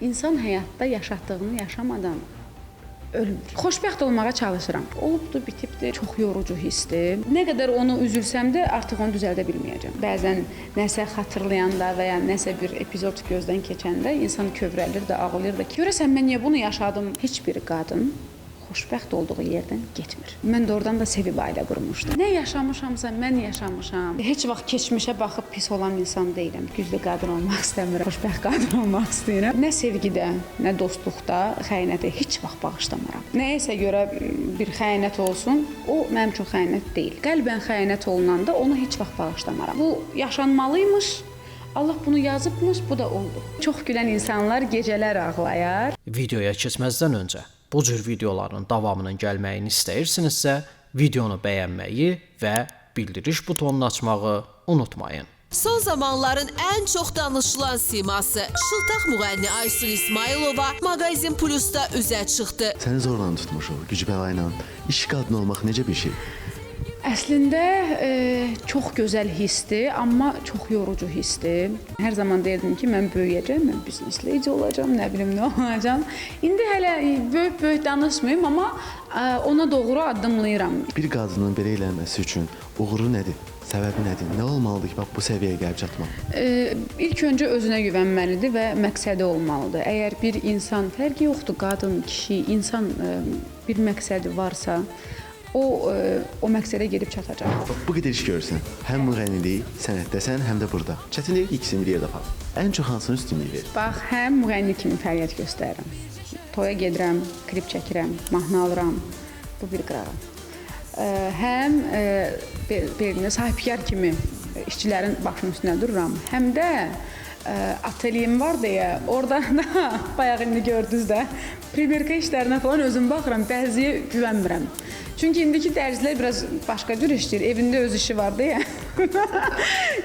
İnsan həyatda yaşatdığını yaşamadan ölmür. Xoşbəxt olmağa çalışıram. Olubdu, bitibdi, çox yorucu hissdir. Nə qədər onu üzülsəm də artıq onu düzəldə bilməyəcəm. Bəzən nəsə xatırlayanda və ya nəsə bir epizod gözdən keçəndə insan kövrəlir də, ağlayır da ki, görəsən mən niyə bunu yaşadım? Heç bir qadın xoşbəxt olduğu yerdən getmir. Mən də oradan da sevib ailə qurmuşdum. Nə yaşamışamsa mən yaşamışam. Heç vaxt keçmişə baxıb pis olan insan deyiləm. Güclü qadın olmaq istəmirəm. Xoşbəxt qadın olmaq istəyirəm. Nə sevgidə, nə dostluqda xəyanəti heç vaxt bağışlamaram. Nəyəsə görə bir xəyanət olsun, o mənim üçün xəyanət deyil. Qəlbən xəyanət olunanda onu heç vaxt bağışlamaram. Bu yaşanmalıymış. Allah bunu yazıbmış, bu da oldu. Çox gülən insanlar gecələr ağlayar. Videoya keçməzdən öncə bu cür videoların davamının gəlməyini istəyirsinizsə, videonu bəyənməyi və bildiriş butonunu açmağı unutmayın. Son zamanların ən çox danışılan siması şıltaq müğənni Aysun İsmailova Maqazin Plus'da üzə çıxdı. Səni zorla tutmuşuq, güc bəla ilə. İş qadın olmaq necə bir şey? Əslində çox gözəl hissdir, amma çox yorucu hissdir. Hər zaman deyirdim ki, mən böyüyəcəm, mən biznesləyici olacağam, nə bilim nə olacağam. İndi hələ böyük danışmayım, amma ona doğru addımlayıram. Bir qadının belə eləməsi üçün uğuru nədir? Səbəbi nədir? Nə olmalıdır ki, bax bu səviyyəyə gəlib çatmaq? İlk öncə özünə güvənməlidir və məqsədi olmalıdır. Əgər bir insan, fərqi yoxdur, qadın, kişi, insan bir məqsədi varsa, o məqsədə gedib çatacaq. Bu qədər iş görürsən, həm müğənnilik, sənətdəsən, həm də burada. Çətinlik ikisini bir yerdə apar. Ən çox hansını üstünlük verir? Bax, həm müğənni kimi fəaliyyət göstərirəm. Toya gedirəm, klip çəkirəm, mahnı alıram. Bu bir qırağım. Həm belə sahibkar kimi işçilərin başının üstünə dururam. Həm də ateliyem var deyə, oradan da bayaq indi gördünüz də, primerka işlərinə falan özüm baxıram, dərziyə güvənmirəm. Çünki indiki dərzilər biraz başqa cür işləyir, evində öz işi var deyə.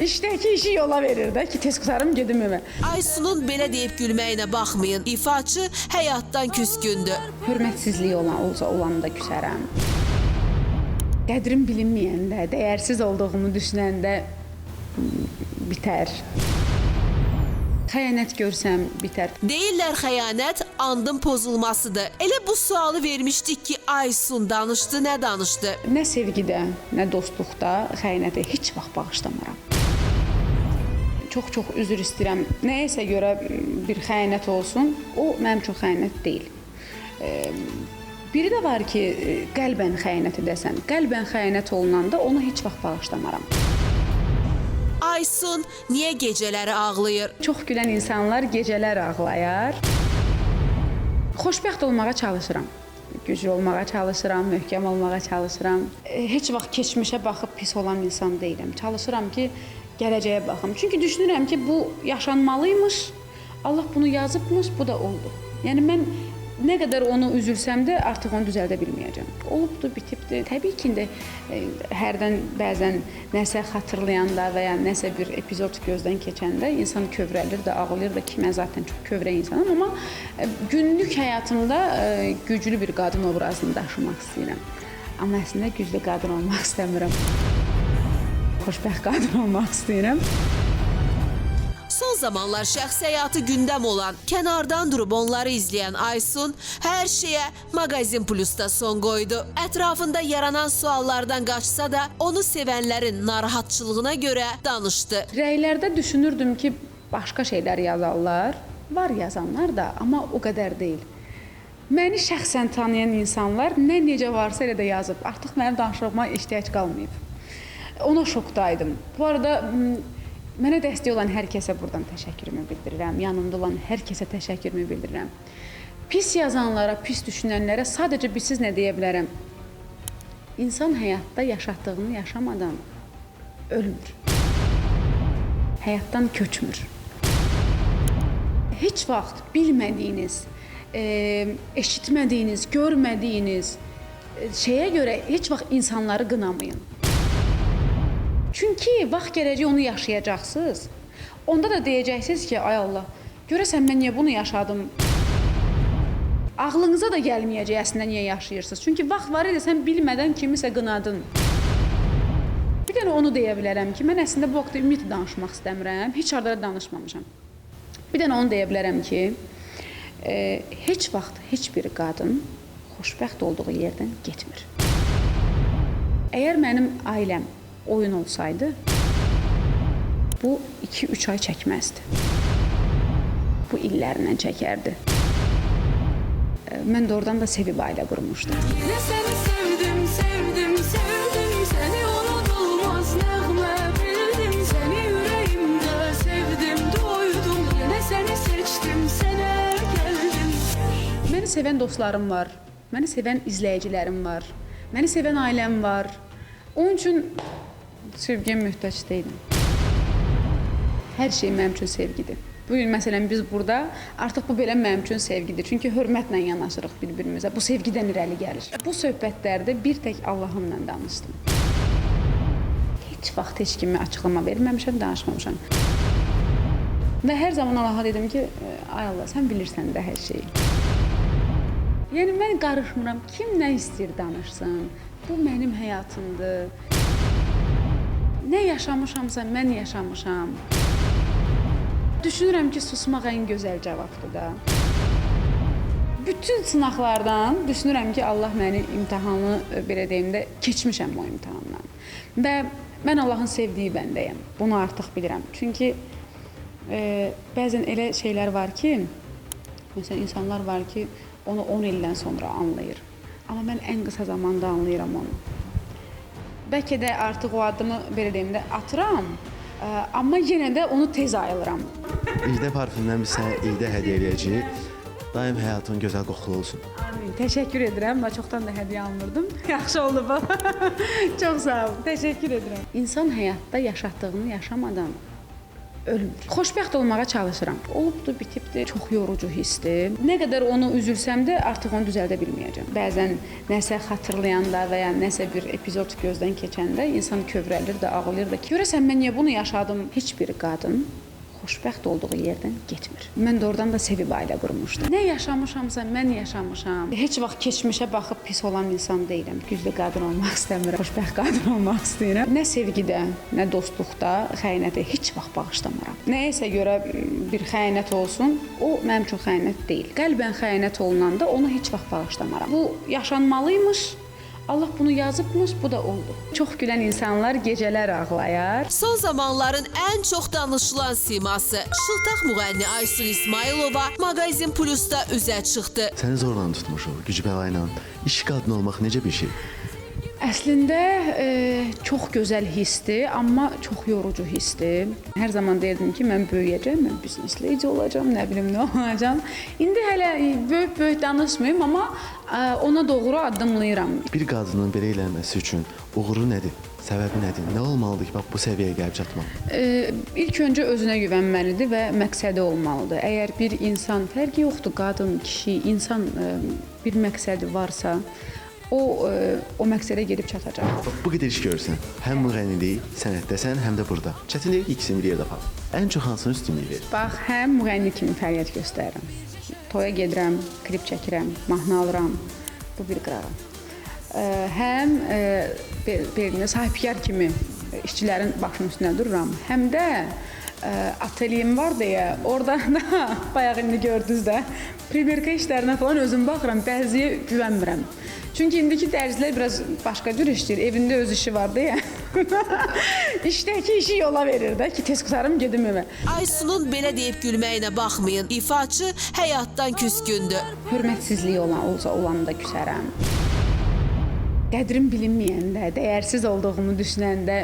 İşdəki işi yola verir də ki, tez qutarım, gedim evə. Aysunun belə deyib gülməyinə baxmayın, ifaçı həyatdan küskündür. Hörmətsizliyi olanda küsərəm. Qədrim bilinməyəndə, dəyərsiz olduğumu düşünəndə bitər. Xəyanət görsəm bitər. Deyirlər xəyanət andın pozulmasıdır. Elə bu sualı vermişdik ki, Aysun danışdı, nə danışdı? Nə sevgidə, nə dostluqda xəyanəti heç vaxt bağışlamaram. Çox üzr istəyirəm. Nəyəsə görə bir xəyanət olsun, o mənim üçün xəyanət deyil. Biri də var ki, qəlbən xəyanət edəsən. Qəlbən xəyanət olunanda onu heç vaxt bağışlamaram. Aysun niyə gecələri ağlayır? Çox gülən insanlar gecələr ağlayar. Xoşbəxt olmağa çalışıram. Güclü olmağa çalışıram, möhkəm olmağa çalışıram. Heç vaxt keçmişə baxıb pis olan insan deyiləm. Çalışıram ki, gələcəyə baxım. Çünki düşünürəm ki, bu yaşanmalıymış. Allah bunu yazıbmış, bu da oldu. Yəni mən nə qədər onu üzülsəm də artıq onu düzəldə bilməyəcəm. Olubdu, bitibdi. Təbii ki, indi hərdən bəzən nəsə xatırlayanda və ya nəsə bir epizod gözdən keçəndə insan kövrəlir də, ağlayır da ki, mən zaten çox kövrək insanım, amma günlük həyatımda güclü bir qadın obrazını daşımaq istəyirəm. Amma əslində güclü qadın olmaq istəmirəm. Xoşbəxt qadın olmaq istəyirəm. Son zamanlar şəxsi həyatı gündəm olan, kənardan durub onları izləyən Aysun hər şeyə Maqazin Plus'da son qoydu. Ətrafında yaranan suallardan qaçsa da onu sevənlərin narahatçılığına görə danışdı. Rəylərdə düşünürdüm ki, başqa şeylər yazarlar. Var yazanlar da, amma o qədər deyil. Məni şəxsən tanıyan insanlar nə necə varsa elə də yazıb. Artıq mənim danışığıma ehtiyac qalmayıb. Ona şokdaydım. Bu arada mənə dəstək olan hər kəsə buradan təşəkkürümü bildirirəm. Yanımda olan hər kəsə təşəkkürümü bildirirəm. Pis yazanlara, pis düşünənlərə sadəcə siz nə deyə bilərəm? İnsan həyatda yaşatdığını yaşamadan ölmür. Həyatdan köçmür. Heç vaxt bilmədiyiniz, eşitmədiyiniz, görmədiyiniz şeyə görə heç vaxt insanları qınamayın. Çünki vaxt gələcək onu yaşayacaqsınız. Onda da deyəcəksiniz ki, ay Allah, görəsən mən niyə bunu yaşadım? Ağlınıza da gəlməyəcək əslində niyə yaşayırsınız. Çünki vaxt var idi, sən bilmədən kimisə qınadın. Bir dənə onu deyə bilərəm ki, mən əslində bu haqda ümumiyyətlə danışmaq istəmirəm. Heç harda danışmamışam. Bir dənə onu deyə bilərəm ki, heç vaxt heç bir qadın xoşbəxt olduğu yerdən getmir. Əgər mənim ailəm oyun olsaydı, bu 2-3 ay çəkməzdi. Bu illərlə çəkərdi. Mən də oradan da sevib ailə qurmuşdum. Yine seni sevdim, sevdim, sevdim. Seni unutulmaz nəğmə bildim. Seni yüreğimde sevdim, doydum. Yine seni seçtim, sənə gəldim. Məni sevən dostlarım var, məni sevən izləyicilərim var, məni sevən ailəm var. Onun üçün sevgiyə möhtac deyiləm. Hər şey mənim üçün sevgidir. Bugün məsələn biz burada artıq bu belə mənim üçün sevgidir. Çünki hörmətlə yanaşırıq bir-birimizə. Bu sevgidən irəli gəlir. Bu söhbətlərdə bir tək Allahımla danışdım. Heç vaxt heç kimə açıqlama verməmişəm, danışmamışam. Və hər zaman Allaha dedim ki, ay Allah, sən bilirsən də hər şeyi. Yəni mən qarışmıram. Kim nə istəyir danışsın. Bu mənim həyatımdır. Nə yaşamışamsa mən yaşamışam. Düşünürəm ki, susmaq ən gözəl cavabdır da. Bütün sınaqlardan düşünürəm ki, Allah məni imtahanı belə deyim də keçmişəm o imtahandan. Və mən Allahın sevdiyi bəndəyəm. Bunu artıq bilirəm. Çünki bəzən elə şeylər var ki, məsələn insanlar var ki, onu 10 ildən sonra anlayır. Amma mən ən qısa zamanda anlayıram onu. Bəlkə də artıq o addımı belə deyim də atıram. Amma yenə də onu tez ayılıram. İldə parfümdən biz sənə ildə hədiyyə eləyəcəyik. Daim həyatın gözəl qoxulu olsun. Amin. Təşəkkür edirəm. Mən çoxdan da hədiyyə almırdım. Yaxşı oldu bu. Çox sağ ol. Təşəkkür edirəm. İnsan həyatda yaşatdığını yaşamadan ölmür. Xoşbəxt olmağa çalışıram. Olubdu, bitibdi. Çox yorucu hissdir. Nə qədər onu üzülsəm də artıq onu düzəldə bilməyəcəm. Bəzən nəsə xatırlayanda və ya nəsə bir epizod gözdən keçəndə insan kövrəlir də, ağlayır da. Görəsən mən niyə bunu yaşadım? Heç bir qadın xoşbəxt olduğu yerdən getmir. Mən də oradan da sevib ailə qurmuşdum. Nə yaşamışamsa mən yaşamışam. Heç vaxt keçmişə baxıb pis olan insan deyiləm. Güclü qadın olmaq istəmirəm. Xoşbəxt qadın olmaq istəyirəm. Nə sevgidə, nə dostluqda xəyanəti heç vaxt bağışlamaram. Nəyəsə görə bir xəyanət olsun, o mənim üçün xəyanət deyil. Qəlbən xəyanət olunanda onu heç vaxt bağışlamaram. Bu yaşanmalıymış. Allah bunu yazıbmış, bu da oldu. Çox gülən insanlar gecələr ağlayar. Son zamanların ən çox danışılan siması şıltaq müğənni Aysun İsmailova Maqazin Plus'da üzə çıxdı. Səni zorla tutmuşuq, güc bəla ilə. İş qadını olmaq necə bir şey? Əslində çox gözəl hissdir, amma çox yorucu hissdir. Hər zaman deyirdim ki, mən böyüyəcəm, mən biznesləyici olacağam, nə bilim nə olacağam. İndi hələ böyük danışmayım, amma ona doğru addımlayıram. Bir qadının belə eləməsi üçün uğuru nədir? Səbəbi nədir? Nə olmalıdır ki, bax bu səviyyəyə gəlib çatmaq? İlk öncə özünə güvənməlidir və məqsədi olmalıdır. Əgər bir insan, fərqi yoxdur, qadın, kişi, insan bir məqsədi varsa, o məqsədə gedib çatacaq. Bu qədər iş görürsən, həm müğənnilik, sənətdəsən, həm də burada. Çətinlik ikisini bir yerdə apar. Ən çox hansını üstünlük verir? Bax, həm müğənni kimi fəaliyyət göstərirəm. Toya gedirəm, klip çəkirəm, mahnı alıram. Bu bir qırağı. Həm belə sahibkar kimi işçilərin başının üstünə dururam. Həm də ateliyem var deyə, orada da bayaq indi gördünüz də, primerka işlərinə falan özüm baxıram, dərziyə güvənmirəm. Çünki indiki dərzilər biraz başqa cür işləyir. Evində öz işi var deyə. İşdəki işi yola verir də ki, tez qurtarım gedim evə. Aysunun belə deyib gülməyinə baxmayın. İfaçı həyatdan küskündür. Hörmətsizlik olanda küsərəm. Qədrim bilinməyəndə, dəyərsiz olduğumu düşünəndə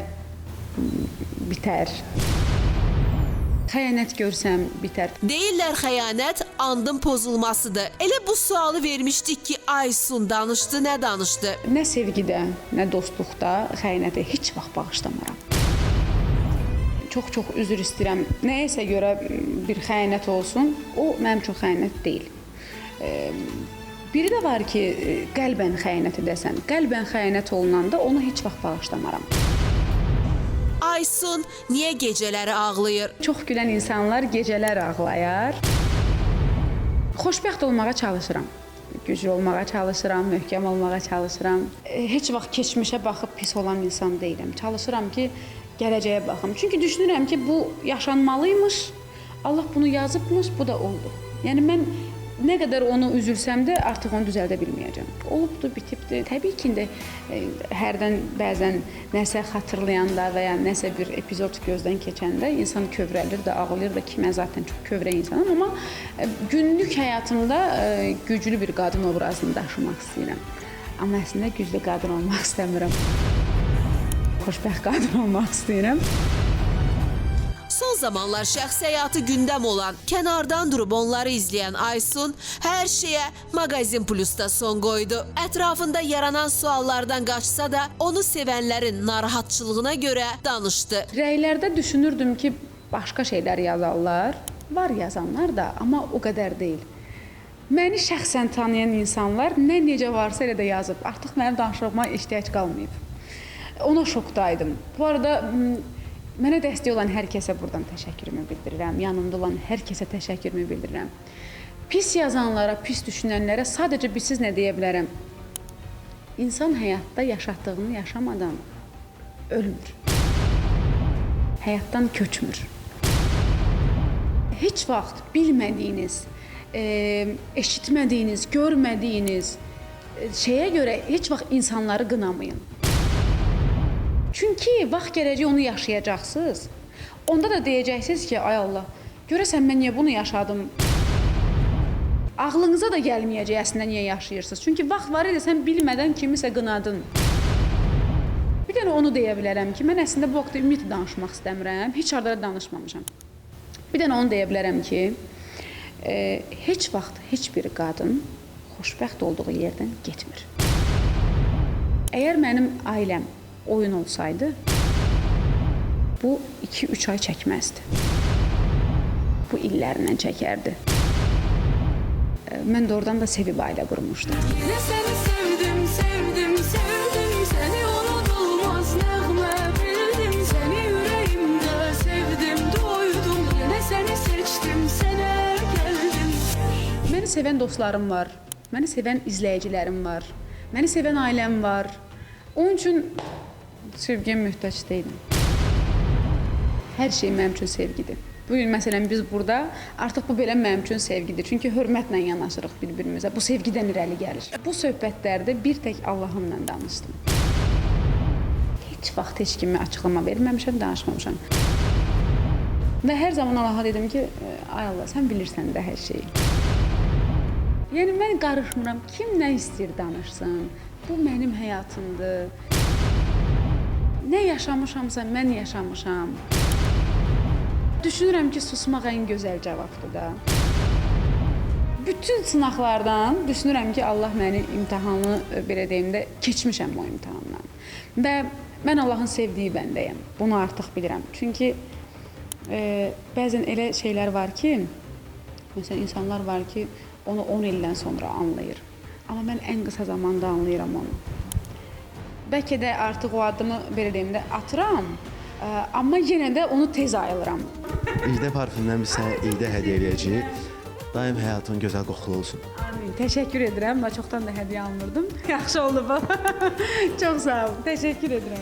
bitər. Xəyanət görsəm bitər. Deyirlər xəyanət andın pozulmasıdır. Elə bu sualı vermişdik ki, Aysun danışdı, nə danışdı? Nə sevgidə, nə dostluqda xəyanəti heç vaxt bağışlamaram. Çox üzr istəyirəm. Nəyəsə görə bir xəyanət olsun, o mənim üçün xəyanət deyil. Biri də var ki, qəlbən xəyanət edəsən. Qəlbən xəyanət olunanda onu heç vaxt bağışlamaram. Aysun niyə gecələri ağlayır? Çox gülən insanlar gecələr ağlayar. Xoşbəxt olmağa çalışıram. Güclü olmağa çalışıram, möhkəm olmağa çalışıram. Heç vaxt keçmişə baxıb pis olan insan deyiləm. Çalışıram ki, gələcəyə baxım. Çünki düşünürəm ki, bu yaşanmalıymış. Allah bunu yazıbmış, bu da oldu. Yəni mən Nə qədər onu üzülsəm də artıq onu düzəldə bilməyəcəm. Olubdu, bitibdi. Təbii ki, indi hərdən bəzən nəsə xatırlayanda və ya nəsə bir epizod gözdən keçəndə insan kövrəlir də, ağlayır da ki, mən zaten çox kövrək insanam, amma günlük həyatımda güclü bir qadın obrazını daşımaq istəyirəm. Amma əslində güclü qadın olmaq istəmirəm. Xoşbəxt qadın olmaq istəyirəm. Son zamanlar şəxsi həyatı gündəm olan, kənardan durub onları izləyən Aysun hər şeyə Maqazin Plusda son qoydu. Ətrafında yaranan suallardan qaçsa da onu sevənlərin narahatçılığına görə danışdı. Rəylərdə düşünürdüm ki, başqa şeylər yazarlar. Var yazanlar da, amma o qədər deyil. Məni şəxsən tanıyan insanlar nə necə varsa elə də yazıb. Artıq mənim danışığıma ehtiyac qalmayıb. Ona şokdaydım. Bu arada mənə dəstək olan hər kəsə buradan təşəkkürümü bildirirəm. Yanımda olan hər kəsə təşəkkürümü bildirirəm. Pis yazanlara, pis düşünənlərə sadəcə bilsiz nə deyə bilərəm? İnsan həyatda yaşatdığını yaşamadan ölmür. Həyatdan köçmür. Heç vaxt bilmədiyiniz, eşitmədiyiniz, görmədiyiniz şeyə görə heç vaxt insanları qınamayın. Çünki vaxt gələcək onu yaşayacaqsınız. Onda da deyəcəksiniz ki, ay Allah, görəsən mən niyə bunu yaşadım? Ağlınıza da gəlməyəcək əslində niyə yaşayırsınız. Çünki vaxt var idi, sən bilmədən kimisə qınadın. Bir dənə onu deyə bilərəm ki, mən əslində bu vaxtda ümumiyyətlə danışmaq istəmirəm. Heç harda da danışmamışam. Bir dənə onu deyə bilərəm ki, heç vaxt heç bir qadın xoşbəxt olduğu yerdən getmir. Əgər mənim ailəm oyun olsaydı, bu 2-3 ay çəkməzdi. Bu illərlə çəkərdi. Mən də oradan da sevib ailə qurmuşdum. Yine seni sevdim, sevdim, sevdim. Seni unutulmaz nəğmə bildim. Seni yüreğimdə sevdim, doydum. Yine seni seçtim, sənə gəldim. Məni sevən dostlarım var, məni sevən izləyicilərim var, məni sevən ailəm var. Onun üçün sevgiyə möhtac deyiləm. Hər şey mənim üçün sevgidir. Bugün məsələn biz burada artıq bu belə mənim üçün sevgidir. Çünki hörmətlə yanaşırıq bir-birimizə. Bu sevgidən irəli gəlir. Bu söhbətlərdə bir tək Allahımla danışdım. Heç vaxt heç kimə açıqlama verməmişəm, danışmamışam. Və hər zaman Allaha dedim ki, ay Allah, sən bilirsən də hər şeyi. Yəni mən qarışmıram. Kim nə istəyir danışsın. Bu mənim həyatımdır. Nə yaşamışamsa mən yaşamışam. Düşünürəm ki, susmaq ən gözəl cavabdır da. Bütün sınaqlardan düşünürəm ki, Allah məni imtahanı belə deyim də keçmişəm o imtahandan. Və mən Allahın sevdiyi bəndəyəm. Bunu artıq bilirəm. Çünki bəzən elə şeylər var ki, məsələn insanlar var ki, onu 10 ildən sonra anlayır. Amma mən ən qısa zamanda anlayıram onu. Bəlkə də artıq o addımı belə deyim də atıram, amma yenə də onu tez ayılıram. İldə parfümdən biz sənə ildə hədiyyə eləyəcəyik. Daim həyatın gözəl qoxulu olsun. Amin. Təşəkkür edirəm. Mən çoxdan da hədiyyə almırdım. Yaxşı oldu bu. Çox sağ olun. Təşəkkür edirəm.